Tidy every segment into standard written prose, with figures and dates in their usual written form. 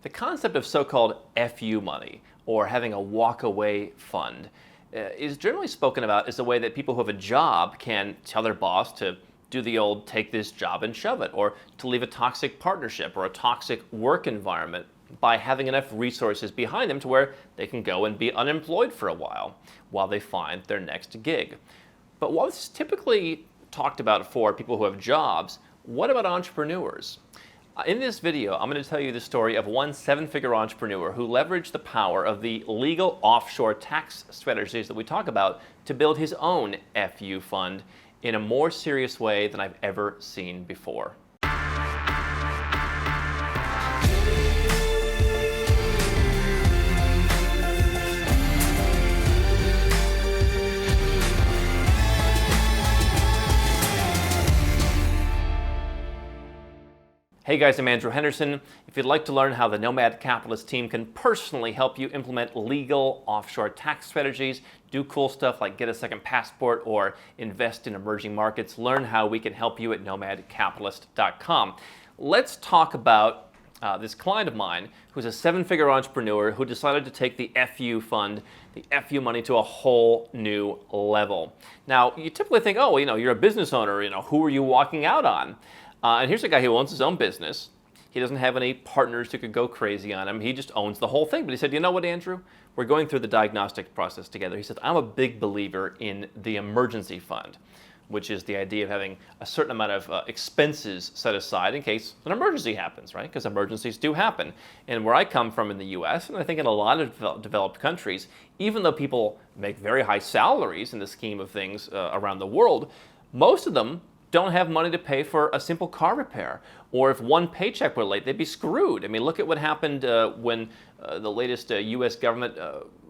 The concept of so-called FU money, or having a walk-away fund, is generally spoken about as a way that people who have a job can tell their boss to do the old take this job and shove it, or to leave a toxic partnership or a toxic work environment by having enough resources behind them to where they can go and be unemployed for a while they find their next gig. But while this is typically talked about for people who have jobs, what about entrepreneurs? In this video, I'm going to tell you the story of one seven-figure entrepreneur who leveraged the power of the legal offshore tax strategies that we talk about to build his own FU fund in a more serious way than I've ever seen before. Hey guys, I'm Andrew Henderson. If you'd like to learn how the Nomad Capitalist team can personally help you implement legal offshore tax strategies, do cool stuff like get a second passport or invest in emerging markets, learn how we can help you at nomadcapitalist.com. Let's talk about this client of mine who's a seven-figure entrepreneur who decided to take the FU fund, the FU money, to a whole new level. Now, you typically think, oh, you're a business owner, who are you walking out on? And here's a guy who owns his own business. He doesn't have any partners who could go crazy on him. He just owns the whole thing. But he said, you know what, Andrew? We're going through the diagnostic process together. He said, I'm a big believer in the emergency fund, which is the idea of having a certain amount of expenses set aside in case an emergency happens, right? Because emergencies do happen. And where I come from in the US, and I think in a lot of developed countries, even though people make very high salaries in the scheme of things around the world, most of them don't have money to pay for a simple car repair. Or if one paycheck were late, they'd be screwed. I mean, look at what happened when the latest US government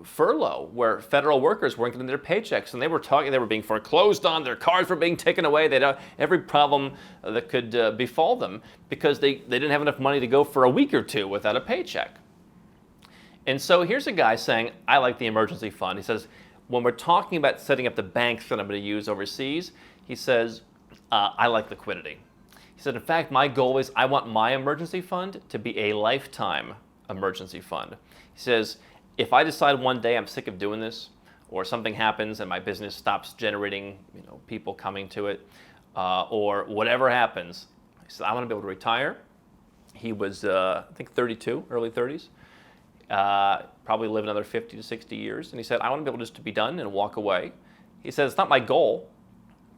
furlough, where federal workers weren't getting their paychecks, and they were being foreclosed on, their cars were being taken away, they had every problem that could befall them because they didn't have enough money to go for a week or two without a paycheck. And so here's a guy saying, I like the emergency fund. He says, when we're talking about setting up the banks that I'm going to use overseas, he says, I like liquidity. He said, in fact, my goal is I want my emergency fund to be a lifetime emergency fund. He says, if I decide one day I'm sick of doing this, or something happens and my business stops generating people coming to it, or whatever happens, he said, I want to be able to retire. He was, I think, 32, early 30s. Probably live another 50 to 60 years. And he said, I want to be able just to be done and walk away. He said, it's not my goal,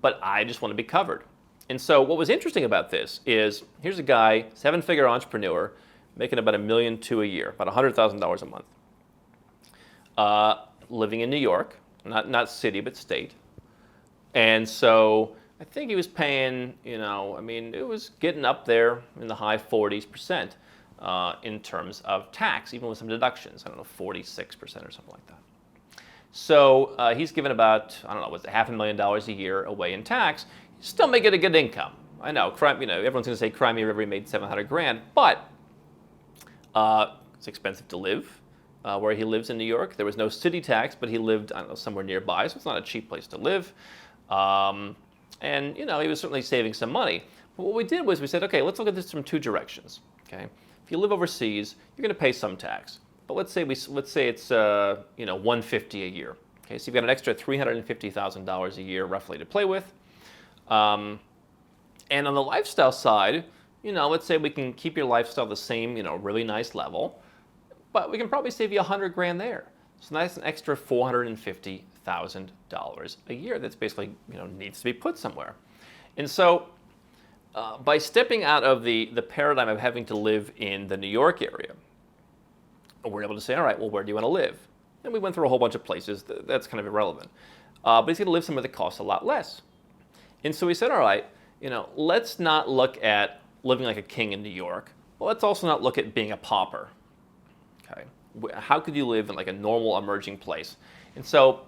but I just want to be covered. And so what was interesting about this is, here's a guy, seven-figure entrepreneur, making about $1.2 million a year, about $100,000 a month, living in New York, not city, but state. And so I think he was paying, it was getting up there in the high 40% in terms of tax, even with some deductions, 46% or something like that. So he's given about, was it $500,000 a year away in tax. Still making a good income. I know, everyone's going to say Crimea River made $700,000, but it's expensive to live where he lives in New York. There was no city tax, but he lived, somewhere nearby, so it's not a cheap place to live. And he was certainly saving some money. But what we did was we said, okay, let's look at this from two directions. Okay, if you live overseas, you're going to pay some tax. But let's say it's $150,000 a year. Okay, so you've got an extra $350,000 a year roughly to play with. And on the lifestyle side, let's say we can keep your lifestyle the same, really nice level, but we can probably save you $100,000 there. So that's an extra $450,000 a year that's basically needs to be put somewhere. And so by stepping out of the paradigm of having to live in the New York area, we're able to say, all right, well, where do you want to live? And we went through a whole bunch of places. That's kind of irrelevant. But he's going to live somewhere that costs a lot less. And so we said, all right, let's not look at living like a king in New York. Well, let's also not look at being a pauper. Okay, how could you live in like a normal emerging place? And so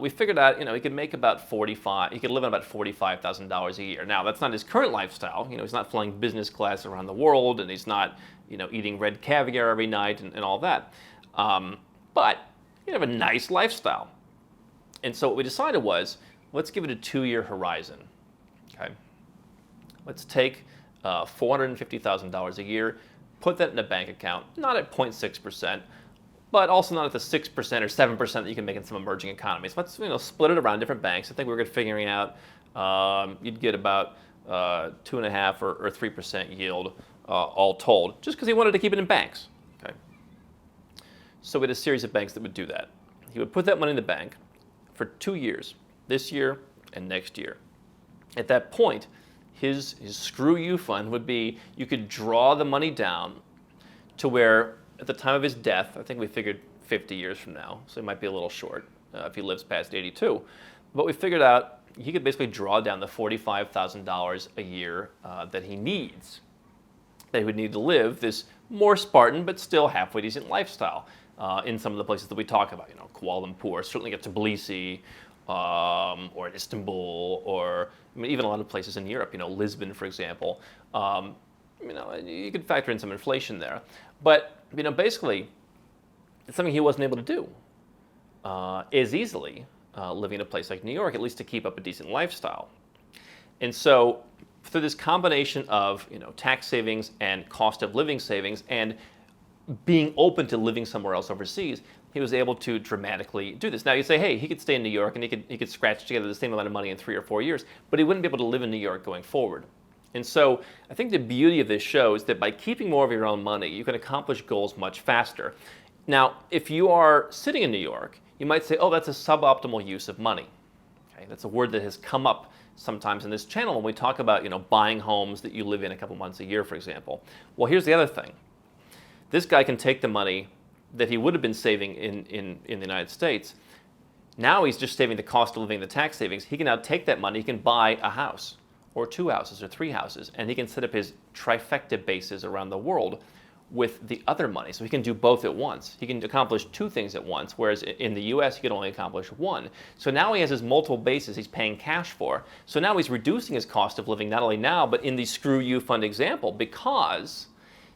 we figured out, he could make about he could live on about $45,000 a year. Now, that's not his current lifestyle. He's not flying business class around the world, and he's not, eating red caviar every night and all that. But he'd have a nice lifestyle. And so what we decided was, let's give it a 2-year horizon. Okay, let's take $450,000 a year, put that in a bank account, not at 0.6%, but also not at the 6% or 7% that you can make in some emerging economies. Let's split it around different banks. I think we're good figuring out you'd get about 2.5 or 3% yield all told, just because he wanted to keep it in banks. Okay. So we had a series of banks that would do that. He would put that money in the bank for 2 years, this year and next year. At that point, his screw you fund would be, you could draw the money down to where at the time of his death, I think we figured 50 years from now, so he might be a little short if he lives past 82. But we figured out he could basically draw down the $45,000 a year that he needs, that he would need to live this more Spartan but still halfway decent lifestyle in some of the places that we talk about. Kuala Lumpur, certainly get to Tbilisi, or Istanbul, or even a lot of places in Europe. Lisbon, for example. You could factor in some inflation there, but basically, it's something he wasn't able to do as easily living in a place like New York, at least to keep up a decent lifestyle. And so, through this combination of tax savings and cost of living savings, and being open to living somewhere else overseas, he was able to dramatically do this. Now you say, hey, he could stay in New York and he could scratch together the same amount of money in 3 or 4 years, but he wouldn't be able to live in New York going forward. And so I think the beauty of this show is that by keeping more of your own money, you can accomplish goals much faster. Now, if you are sitting in New York, you might say, oh, that's a suboptimal use of money. Okay, that's a word that has come up sometimes in this channel when we talk about buying homes that you live in a couple months a year, for example. Well, here's the other thing. This guy can take the money that he would have been saving in the United States. Now he's just saving the cost of living, the tax savings. He can now take that money, he can buy a house, or 2 houses, or 3 houses, and he can set up his trifecta bases around the world with the other money. So he can do both at once. He can accomplish 2 things at once, whereas in the US he could only accomplish 1. So now he has his multiple bases he's paying cash for. So now he's reducing his cost of living, not only now, but in the screw you fund example, because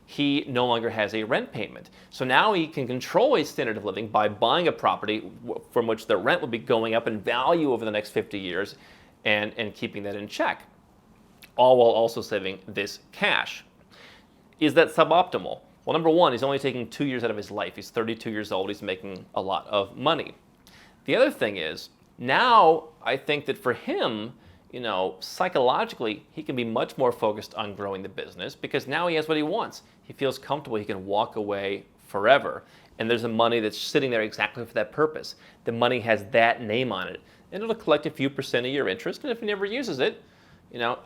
he no longer has a rent payment. So now he can control his standard of living by buying a property from which the rent would be going up in value over the next 50 years and keeping that in check, all while also saving this cash. Is that suboptimal? Well, number one, he's only taking 2 years out of his life. He's 32 years old. He's making a lot of money. The other thing is, now I think that for him, psychologically, he can be much more focused on growing the business because now he has what he wants. He feels comfortable. He can walk away forever. And there's a money that's sitting there exactly for that purpose. The money has that name on it. And it'll collect a few percent of your interest. And if he never uses it,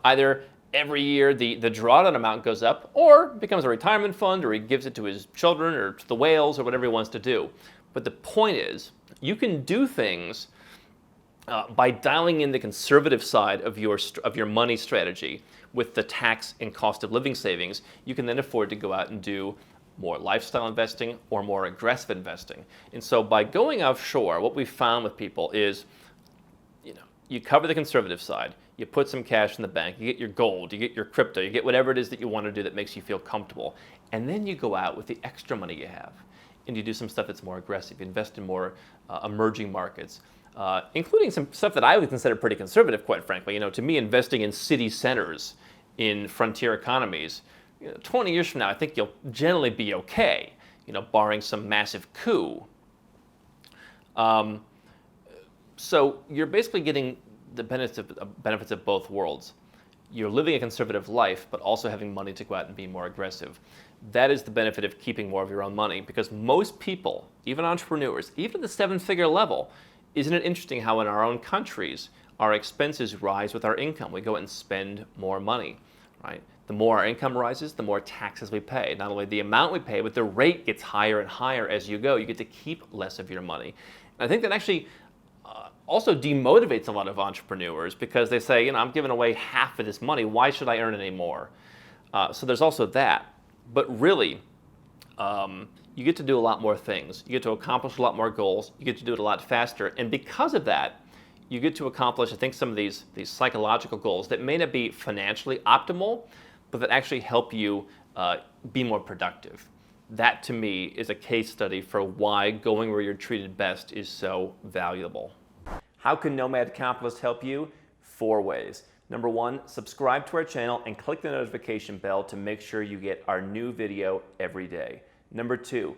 either every year the drawdown amount goes up, or becomes a retirement fund, or he gives it to his children or to the whales or whatever he wants to do. But the point is, you can do things by dialing in the conservative side of your money strategy with the tax and cost of living savings. You can then afford to go out and do more lifestyle investing or more aggressive investing. And so by going offshore, what we've found with people is, you cover the conservative side, you put some cash in the bank, you get your gold, you get your crypto, you get whatever it is that you want to do that makes you feel comfortable. And then you go out with the extra money you have and you do some stuff that's more aggressive. You invest in more emerging markets, including some stuff that I would consider pretty conservative, quite frankly. To me, investing in city centers in frontier economies, 20 years from now, I think you'll generally be okay, barring some massive coup. So you're basically getting the benefits of both worlds. You're living a conservative life, but also having money to go out and be more aggressive. That is the benefit of keeping more of your own money, because most people, even entrepreneurs, even at the 7-figure level, isn't it interesting how in our own countries, our expenses rise with our income? We go out and spend more money, right? The more our income rises, the more taxes we pay. Not only the amount we pay, but the rate gets higher and higher as you go. You get to keep less of your money. And I think that actually also demotivates a lot of entrepreneurs, because they say, I'm giving away half of this money. Why should I earn any more? So there's also that. But really, you get to do a lot more things. You get to accomplish a lot more goals. You get to do it a lot faster. And because of that, you get to accomplish, I think, some of these psychological goals that may not be financially optimal, but that actually help you be more productive. That, to me, is a case study for why going where you're treated best is so valuable. How can Nomad Capitalist help you? 4 ways. Number one, subscribe to our channel and click the notification bell to make sure you get our new video every day. Number two,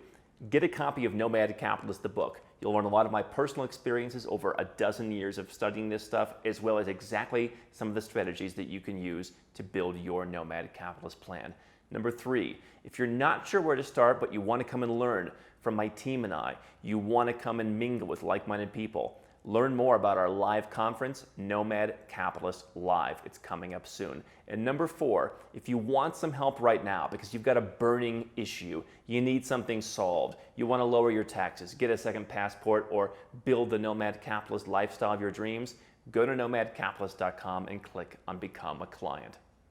get a copy of Nomad Capitalist, the book. You'll learn a lot of my personal experiences over a dozen years of studying this stuff, as well as exactly some of the strategies that you can use to build your Nomad Capitalist plan. Number three, if you're not sure where to start, but you want to come and learn from my team and I, you want to come and mingle with like-minded people, learn more about our live conference, Nomad Capitalist Live. It's coming up soon. And number four, if you want some help right now because you've got a burning issue, you need something solved, you want to lower your taxes, get a second passport, or build the Nomad Capitalist lifestyle of your dreams, go to nomadcapitalist.com and click on Become a Client.